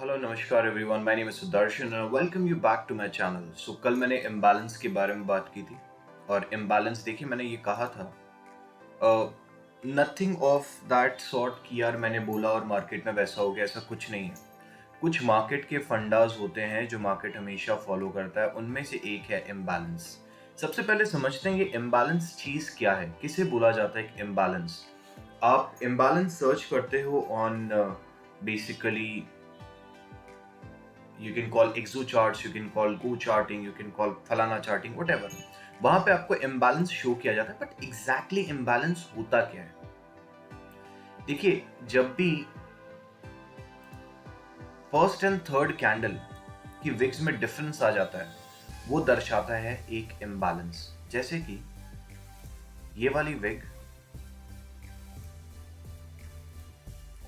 Hello नमस्कार everyone, my name is Sudarshan and welcome you back to my channel. So कल मैंने imbalance के बारे में बात की थी और इम्बैलेंस देखिए मैंने ये कहा था नथिंग ऑफ दैट सॉर्ट कि यार मैंने बोला और मार्केट में वैसा हो गया, ऐसा कुछ नहीं है। कुछ मार्केट के फंडास होते हैं जो मार्केट हमेशा फॉलो करता है, उनमें से एक है इम्बैलेंस। सबसे पहले समझते हैं ये इम्बैलेंस चीज क्या है, किसे बोला जाता है एक इम्बैलेंस। आप इम्बैलेंस सर्च करते हो on basically you can call exo charts, you can call go charting, you can call फलाना चार्टिंग, whatever। वहां पे आपको इम्बैलेंस शो किया जाता है, बट एग्जैक्टली इम्बैलेंस होता क्या है? देखिए, जब भी फर्स्ट एंड थर्ड कैंडल की विक्स में डिफरेंस आ जाता है, वो दर्शाता है एक इम्बैलेंस। जैसे कि ये वाली विग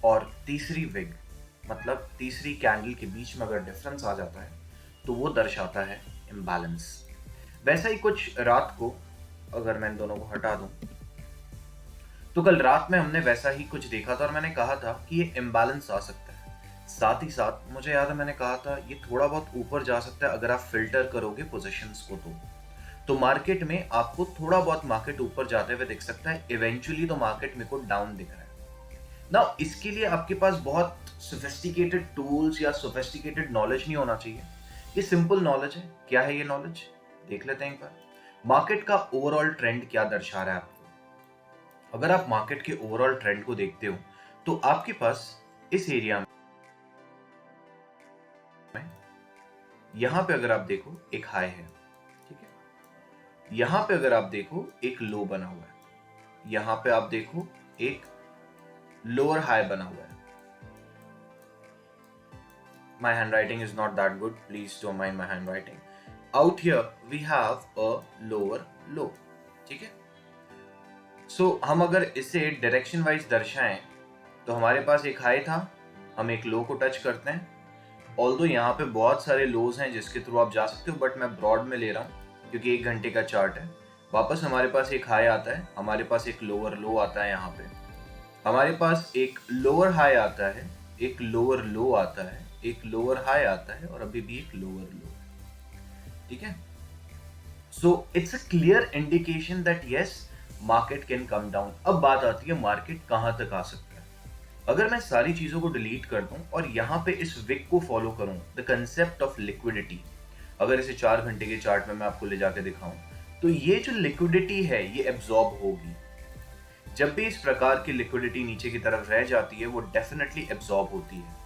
और तीसरी विग, मतलब तीसरी कैंडल के बीच में अगर डिफरेंस आ जाता है तो वो दर्शाता है इम्बैलेंस। वैसा ही कुछ रात को, अगर मैं इन दोनों को हटा दूं, तो कल रात में हमने वैसा ही कुछ देखा था और मैंने कहा था कि ये इम्बैलेंस आ सकता है। साथ ही साथ मुझे याद है मैंने कहा था ये थोड़ा बहुत ऊपर जा सकता है अगर आप फिल्टर करोगे पोजीशंस को। तो मार्केट में आपको थोड़ा बहुत मार्केट ऊपर जाते हुए दिख सकता है, इवेंचुअली तो मार्केट मेरे को डाउन दिख रहा है ना। इसके लिए आपके पास बहुत सोफिस्टिकेटेड टूल्स या सोफिस्टिकेटेड नॉलेज नहीं होना चाहिए। ये सिंपल नॉलेज है। क्या है ये नॉलेज? देख लेते हैं एक बार। मार्केट का ओवरऑल ट्रेंड क्या दर्शा रहा है आपको? अगर आप मार्केट के ओवरऑल ट्रेंड को देखते हो तो आपके पास इस एरिया में, यहां पे अगर आप देखो एक हाई है, ठीक है। यहां पे अगर आप देखो एक लो बना हुआ है, यहां पे आप देखो एक लोअर हाई बना हुआ है। My handwriting is not that good, please don't mind my handwriting. Out here we have a lower low, ठीक है। हम अगर इसे डायरेक्शन वाइज दर्शाएं तो हमारे पास एक हाई था, हम एक लो को टच करते हैं। ऑल्दो यहाँ पे बहुत सारे लोज हैं जिसके थ्रू आप जा सकते हो, बट मैं ब्रॉड में ले रहा हूँ क्योंकि 1 घंटे का चार्ट है। वापस हमारे पास एक हाई आता है, हमारे पास एक लोअर लो आता है, यहाँ पे हमारे पास एक लोअर हाई आता है, एक लोअर लो आता है, एक लोअर हाई आता है और अभी भी एक लोअर लो, ठीक है। So it's a clear indication that yes, market can come down. अब बात आती है मार्केट कहां तक आ सकता है। अगर मैं सारी चीजों को डिलीट कर दूं और यहां पे इस विक को फॉलो करूं, द कंसेप्ट ऑफ लिक्विडिटी, अगर इसे 4 घंटे के चार्ट में मैं आपको ले जाके दिखाऊं, तो ये जो लिक्विडिटी है ये एब्जॉर्ब होगी। जब भी इस प्रकार की लिक्विडिटी नीचे की तरफ रह जाती है वो डेफिनेटली एब्जॉर्ब होती है।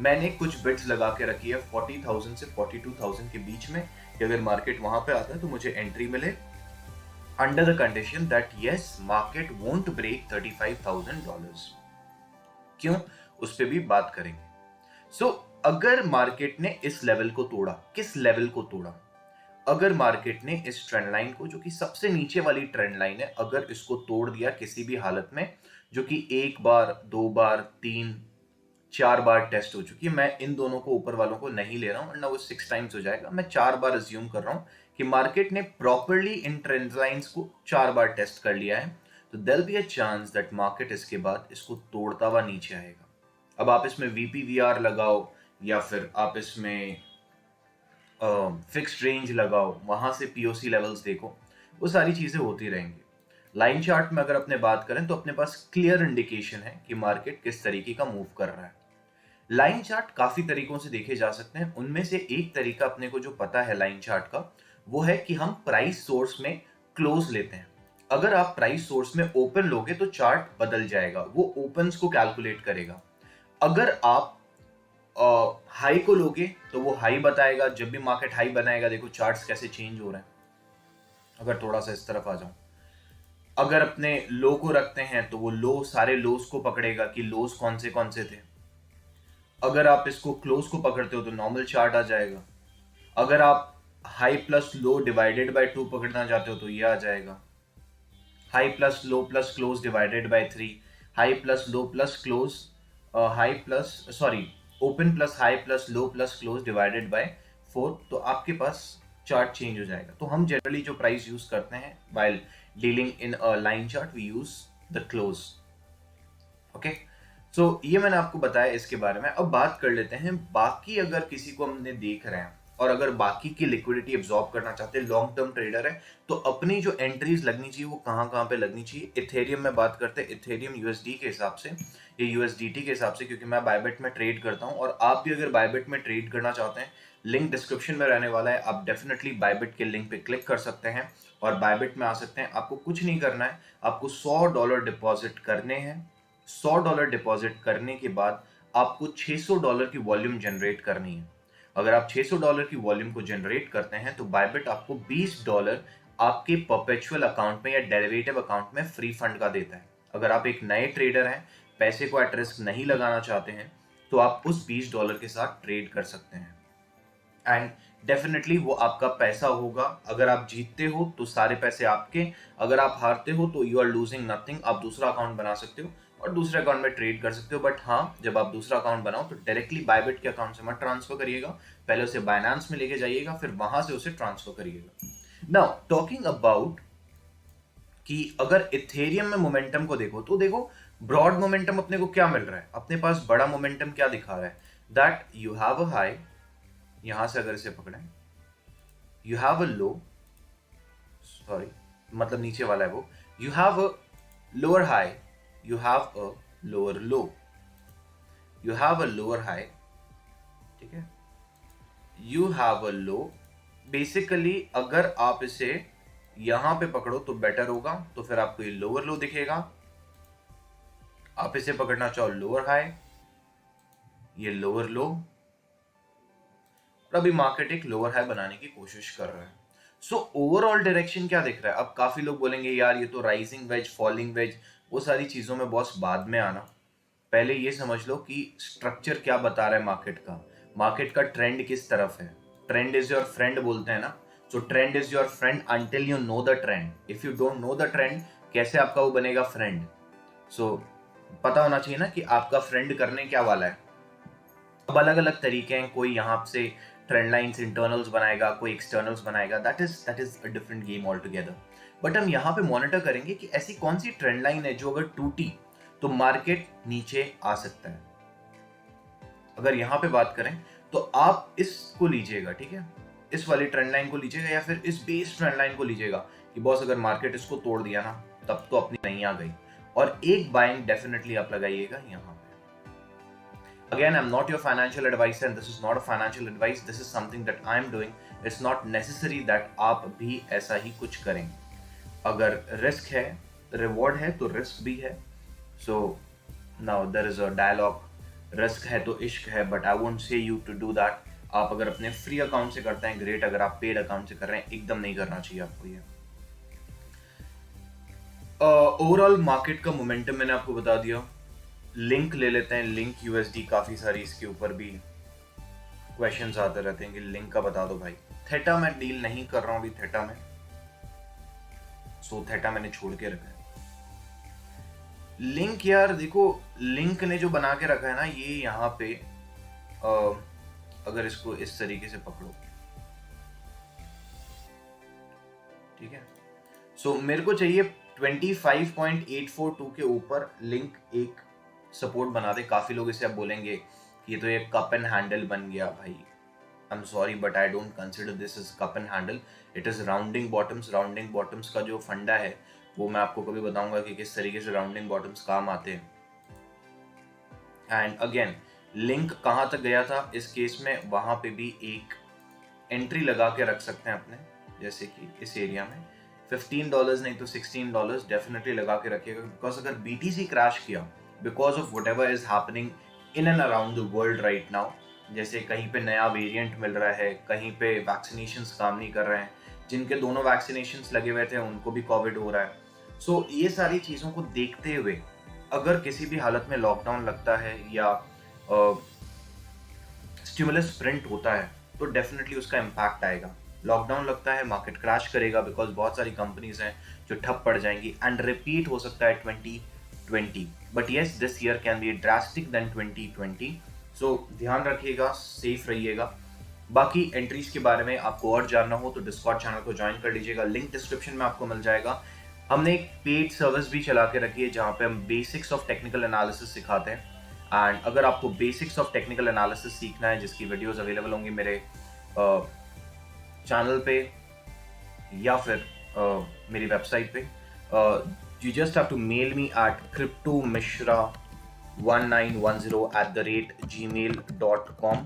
मैंने कुछ बिट्स लगा के रखी है 40,000 से 42,000 के बीच में, कि अगर मार्केट वहां पे आता है तो मुझे एंट्री मिले, under the condition that yes market won't break $35,000। क्यों, उस पर भी बात करेंगे। अगर मार्केट ने इस लेवल को तोड़ा, किस लेवल को तोड़ा? अगर मार्केट ने इस ट्रेंड लाइन को, जो कि सबसे नीचे वाली ट्रेंड लाइन है, अगर इसको तोड़ दिया किसी भी हालत में, जो कि 1 बार 2 बार 3 4 बार टेस्ट हो चुकी है, मैं इन दोनों को ऊपर वालों को नहीं ले रहा हूं वरना वो 6 टाइम्स हो जाएगा। मैं 4 बार अज्यूम कर रहा हूं कि मार्केट ने प्रॉपरली इन ट्रेंड लाइंस को 4 बार टेस्ट कर लिया है, तो there be a chance that market इसके बाद इसको तोड़ता हुआ नीचे आएगा। अब आप इसमें वीपीवीआर लगाओ या फिर आप इसमें फिक्स्ड रेंज लगाओ, वहां से पीओसी लेवल्स देखो, वो सारी चीजें होती रहेंगी। लाइन चार्ट में अगर अपने बात करें तो अपने पास क्लियर इंडिकेशन है कि मार्केट किस तरीके का मूव कर रहा है। लाइन चार्ट काफी तरीकों से देखे जा सकते हैं, उनमें से एक तरीका अपने को जो पता है लाइन चार्ट का, वो है कि हम प्राइस सोर्स में क्लोज लेते हैं। अगर आप प्राइस सोर्स में ओपन लोगे तो चार्ट बदल जाएगा, वो ओपन्स को कैलकुलेट करेगा। अगर आप हाई को लोगे तो वो हाई बताएगा। जब भी मार्केट हाई बनाएगा, देखो चार्ट्स कैसे चेंज हो रहे हैं। अगर थोड़ा सा इस तरफ आ जाऊं, अगर अपने लो को रखते हैं तो वो लो सारे लोस को पकड़ेगा कि लोस कौन से थे। अगर आप इसको क्लोज को पकड़ते हो तो नॉर्मल चार्ट आ जाएगा। अगर आप high plus low divided by 2 पकड़ना चाहते हो तो ये आ जाएगा। High plus low plus close divided by 3, high plus low plus close, high plus sorry open plus high plus low plus close divided by 4, तो आपके पास चार्ट चेंज हो जाएगा। तो हम जनरली जो प्राइस यूज करते हैं while dealing in a line chart, we use the close. Okay, so ये मैंने आपको बताया इसके बारे में। अब बात कर लेते हैं बाकी, अगर किसी को हमने देख रहे हैं और अगर बाकी की लिक्विडिटी एब्जॉर्ब करना चाहते हैं, लॉन्ग टर्म ट्रेडर है, तो अपनी जो एंट्रीज लगनी चाहिए वो कहाँ कहाँ पे लगनी चाहिए। इथेरियम में बात करते हैं, इथेरियम यूएसडी के हिसाब से, ये यूएसडीटी के हिसाब से, क्योंकि मैं बायबिट में ट्रेड करता हूँ और आप भी अगर बायबिट में ट्रेड करना चाहते हैं, लिंक डिस्क्रिप्शन में रहने वाला है, आप डेफिनेटली बायबिट के लिंक पे क्लिक कर सकते हैं और बायबिट में आ सकते हैं। आपको कुछ नहीं करना है, आपको $100 डिपॉजिट करने हैं। $100 डिपॉजिट करने के बाद आपको $600 की वॉल्यूम जनरेट करनी है। अगर आप $600 की वॉल्यूम को जनरेट करते हैं तो बायबिट आपको $20 आपके परपेचुअल अकाउंट में या डेरिवेटिव अकाउंट में फ्री फंड का देता है। अगर आप एक नए ट्रेडर हैं, पैसे को एट रिस्क नहीं लगाना चाहते हैं, तो आप उस $20 के साथ ट्रेड कर सकते हैं एंड डेफिनेटली वो आपका पैसा होगा। अगर आप जीतते हो तो सारे पैसे आपके, अगर आप हारते हो तो यू आर लूजिंग नथिंग। आप दूसरा अकाउंट बना सकते हो और दूसरे अकाउंट में ट्रेड कर सकते हो, बट हाँ, जब आप दूसरा अकाउंट बनाओ तो डायरेक्टली बायबिट के अकाउंट से मत ट्रांसफर करिएगा, पहले उसे बाइनेंस में लेके जाइएगा, फिर वहां से उसे ट्रांसफर करिएगा। नाउ टॉकिंग अबाउट कि अगर इथेरियम में मोमेंटम को देखो, तो देखो ब्रॉड मोमेंटम अपने को क्या मिल रहा है, अपने पास बड़ा मोमेंटम क्या दिखा रहा है, that you have a high, यहां से अगर इसे पकड़ें, you have a low, sorry मतलब नीचे वाला है वो, you have a lower high, you have a lower low, you have a lower high, ठीक है, you have a low. Basically अगर आप इसे यहां पे पकड़ो तो बेटर होगा, तो फिर आपको ये लोअर लो दिखेगा। आप इसे पकड़ना चाहो लोअर हाई, ये लोअर लो, और अभी मार्केट एक लोअर हाई बनाने की कोशिश कर रहा है। सो ओवरऑल डायरेक्शन क्या दिख रहा है। अब काफी लोग बोलेंगे यार ये तो राइजिंग वेज, फॉलिंग वेज, वो सारी चीजों में बॉस बाद में आना, पहले ये समझ लो कि स्ट्रक्चर क्या बता रहा है मार्केट का, मार्केट का ट्रेंड किस तरफ है। ट्रेंड इज योर फ्रेंड बोलते हैं ना, सो trend is your friend until you know the trend. If you don't know the trend, कैसे आपका वो बनेगा फ्रेंड। सो पता होना चाहिए ना कि आपका फ्रेंड करने क्या वाला है। अब अलग अलग तरीके हैं, कोई यहाँ से ट्रेंड लाइन्स इंटरनल्स बनाएगा, कोई एक्सटर्नल्स बनाएगा, that is a different game all together. But हम यहाँ पे मॉनिटर करेंगे कि ऐसी कौन सी ट्रेंड लाइन है जो अगर टूटी तो मार्केट नीचे आ सकता है। अगर यहाँ पे बात करें तो आप इसको लीजिएगा, ठीक है, इस वाली ट्रेंड लाइन को लीजिएगा या फिर इस बेस ट्रेंड लाइन को लीजिएगा कि बॉस अगर मार्केट इसको तोड़ दिया ना, तब तो अपनी नहीं आ गई, और एक बाइंग डेफिनेटली आप लगाइएगा यहाँ पे। Again, I'm not your financial advisor and this is not a financial advice. This is something that I'm doing. It's not necessary that आप भी ऐसा ही कुछ करें। अगर रिस्क है, रिवॉर्ड है, तो रिस्क भी है। So now there is a dialogue. Risk है तो इश्क है, but I won't say you to do that. आप अगर अपने फ्री अकाउंट से करते हैं ग्रेट, अगर आप पेड अकाउंट से कर रहे हैं एकदम नहीं करना चाहिए आपको ये। ओवरऑल मार्केट का मोमेंटम मैंने आपको बता दिया। लिंक ले लेते हैं, लिंक यूएसडी, काफी सारी इसके ऊपर भी क्वेश्चंस आते रहते हैं कि लिंक का बता दो भाई। थेटा मैं डील नहीं कर रहा हूं अभी थेटा में, सो थेटा मैंने छोड़ के रखा है। लिंक यार देखो, लिंक ने जो बना के रखा है ना, ये यहाँ पे अगर इसको इस तरीके से पकड़ो, ठीक है, सो मेरे को चाहिए 25.842 के ऊपर लिंक एक सपोर्ट बना दे। काफी लोग इसे अब बोलेंगे कि ये तो एक कप एंड हैंडल बन गया भाई। I am sorry but I don't consider this is cup and handle, it is rounding bottoms. Rounding bottoms का जो फंडा है वो मैं आपको कभी बताऊंगा कि किस तरीके से राउंडिंग बॉटम्स काम आते हैं। एंड अगेन लिंक कहाँ तक गया था इस केस में, वहां पे भी एक एंट्री लगा के रख सकते हैं अपने, जैसे कि इस एरिया में $15 नहीं तो $16 डेफिनेटली लगा के रखिएगा। बिकॉज अगर BTC क्रैश किया because of what ever is happening in and around the world right now, जैसे कहीं पे नया वेरिएंट मिल रहा है, कहीं पे वैक्सीनेशंस काम नहीं कर रहे हैं, जिनके दोनों वैक्सीनेशंस लगे हुए थे उनको भी कोविड हो रहा है। सो ये सारी चीज़ों को देखते हुए अगर किसी भी हालत में लॉकडाउन लगता है या स्टिमुलस प्रिंट होता है तो डेफिनेटली उसका इम्पैक्ट आएगा। लॉकडाउन लगता है, मार्केट क्रैश करेगा बिकॉज बहुत सारी कंपनीज हैं जो ठप पड़ जाएंगी एंड रिपीट हो सकता है 2020। But yes, this year can be drastic then 2020। So ध्यान रखिएगा, सेफ रहिएगा। बाकी एंट्रीज के बारे में आपको और जानना हो तो डिस्कॉर्ड चैनल को ज्वाइन कर लीजिएगा, लिंक डिस्क्रिप्शन में आपको मिल जाएगा। हमने एक पेड सर्विस भी चला के रखी है जहाँ पे हम बेसिक्स ऑफ टेक्निकल एनालिसिस सिखाते हैं। एंड अगर आपको बेसिक्स ऑफ टेक्निकल एनालिसिस सीखना है, जिसकी वीडियोस अवेलेबल होंगी मेरे चैनल पे या फिर मेरी वेबसाइट पे, you just have to mail me at cryptomishra1910@gmail.com।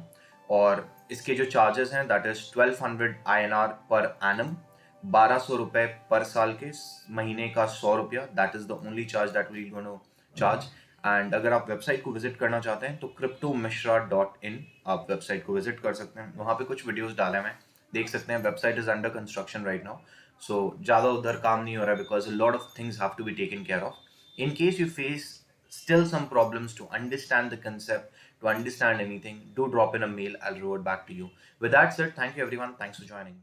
और इसके जो चार्जेस हैं दैट इज 1200 INR पर एनम, 1200 रुपए पर साल के, महीने का 100 रुपया, that is the only charge that we going to charge. And अगर आप वेबसाइट को विजिट करना चाहते हैं तो cryptomishra.in आप वेबसाइट को विजिट कर सकते हैं, वहां पे कुछ वीडियोस डाले हैं, देख सकते हैं। Website is under construction right now, so ज़्यादा उधर काम नहीं हो रहा है because lot of things have to be taken care of. In case you face still some problems to understand the concept, to understand anything, do drop in a mail. I'll revert back to you. With that said, thank you everyone. Thanks for joining.